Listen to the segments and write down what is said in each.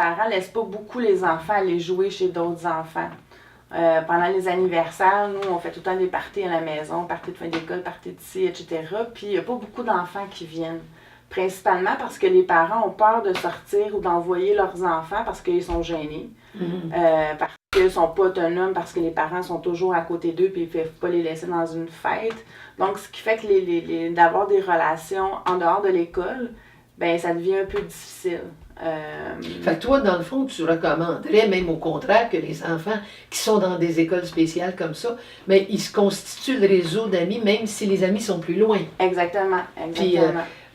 parents laissent pas beaucoup les enfants aller jouer chez d'autres enfants. Pendant les anniversaires, nous, on fait tout le temps des parties à la maison, parties de fin d'école, parties de ci, etc. Puis il n'y a pas beaucoup d'enfants qui viennent. Principalement parce que les parents ont peur de sortir ou d'envoyer leurs enfants parce qu'ils sont gênés. Parce qu'ils ne sont pas autonomes, parce que les parents sont toujours à côté d'eux et ils ne peuvent pas les laisser dans une fête. Donc, ce qui fait que d'avoir des relations en dehors de l'école, ben ça devient un peu difficile. Fait que toi, dans le fond, tu recommanderais, même au contraire, que les enfants qui sont dans des écoles spéciales comme ça, mais ils se constituent le réseau d'amis, même si les amis sont plus loin. Exactement. Puis,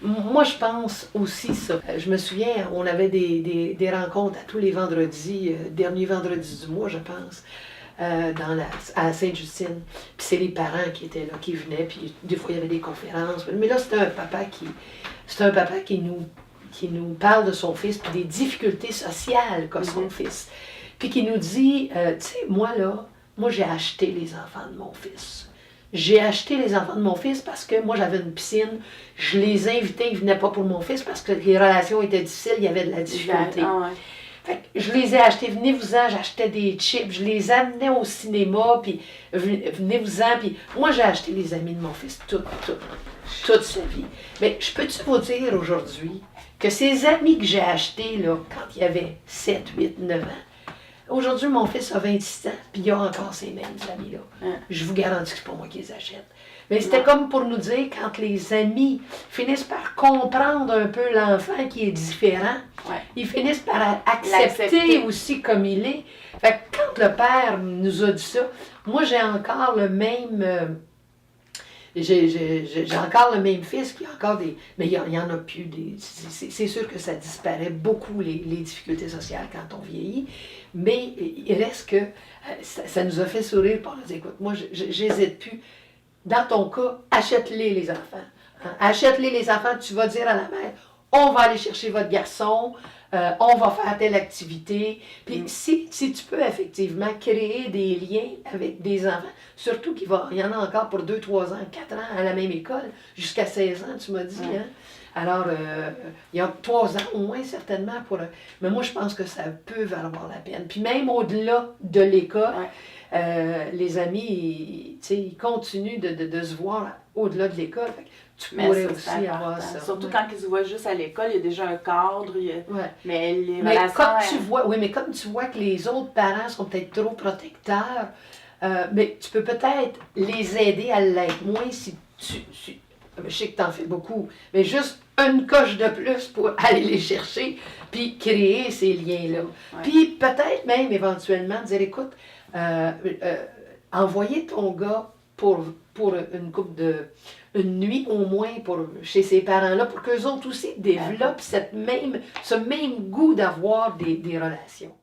moi, je pense aussi ça. Je me souviens, on avait des rencontres à tous les vendredis, dernier vendredi du mois, je pense, à Sainte-Justine. Puis c'est les parents qui étaient là, qui venaient, puis des fois, il y avait des conférences. Mais là, c'était un papa qui nous parle de son fils, puis des difficultés sociales qu'a son fils. Puis qui nous dit, tu sais, moi, j'ai acheté les enfants de mon fils. J'ai acheté les enfants de mon fils parce que moi, j'avais une piscine. Je les invitais, ils ne venaient pas pour mon fils parce que les relations étaient difficiles, il y avait de la difficulté. Fait que je les ai achetés, venez-vous-en, j'achetais des chips, je les amenais au cinéma, puis venez-vous-en, puis moi, j'ai acheté les amis de mon fils toute sa vie. Mais je peux-tu vous dire aujourd'hui que ces amis que j'ai achetés, là, quand il y avait 7, 8, 9 ans, aujourd'hui, mon fils a 26 ans, puis il a encore ces mêmes amis-là. Je vous garantis que c'est pas moi qui les achète. Mais c'était comme pour nous dire, quand les amis finissent par comprendre un peu l'enfant qui est différent, ils finissent par accepter aussi comme il est. Fait que quand le père nous a dit ça, moi j'ai encore le même... J'ai encore le même fils, qui a encore des... Mais il y en a plus. C'est sûr que ça disparaît beaucoup, les difficultés sociales, quand on vieillit. Mais il reste que ça nous a fait sourire pour nous dire, écoute, moi, j'hésite plus. Dans ton cas, achète-les les enfants. Hein? Achète-les les enfants, tu vas dire à la mère, on va aller chercher votre garçon, on va faire telle activité. Puis si tu peux effectivement créer des liens avec des enfants, surtout qu'il y en a encore pour 2, 3 ans, 4 ans à la même école, jusqu'à 16 ans, tu m'as dit. Hein? Alors, il y a 3 ans au moins, certainement. Mais moi, je pense que ça peut valoir la peine. Puis même au-delà de l'école, les amis, ils continuent de se voir au-delà de l'école. Tu pourrais aussi avoir ça. Surtout quand ils se voient juste à l'école, il y a déjà un cadre. Mais les mais relations... mais comme tu vois que les autres parents sont peut-être trop protecteurs, mais tu peux peut-être les aider à l'être moins si je sais que tu en fais beaucoup, mais juste une coche de plus pour aller les chercher, puis créer ces liens-là. Puis peut-être même éventuellement dire, écoute, envoyer ton gars pour une nuit au moins chez ses parents-là, pour qu'eux autres aussi développent ce même goût d'avoir des relations.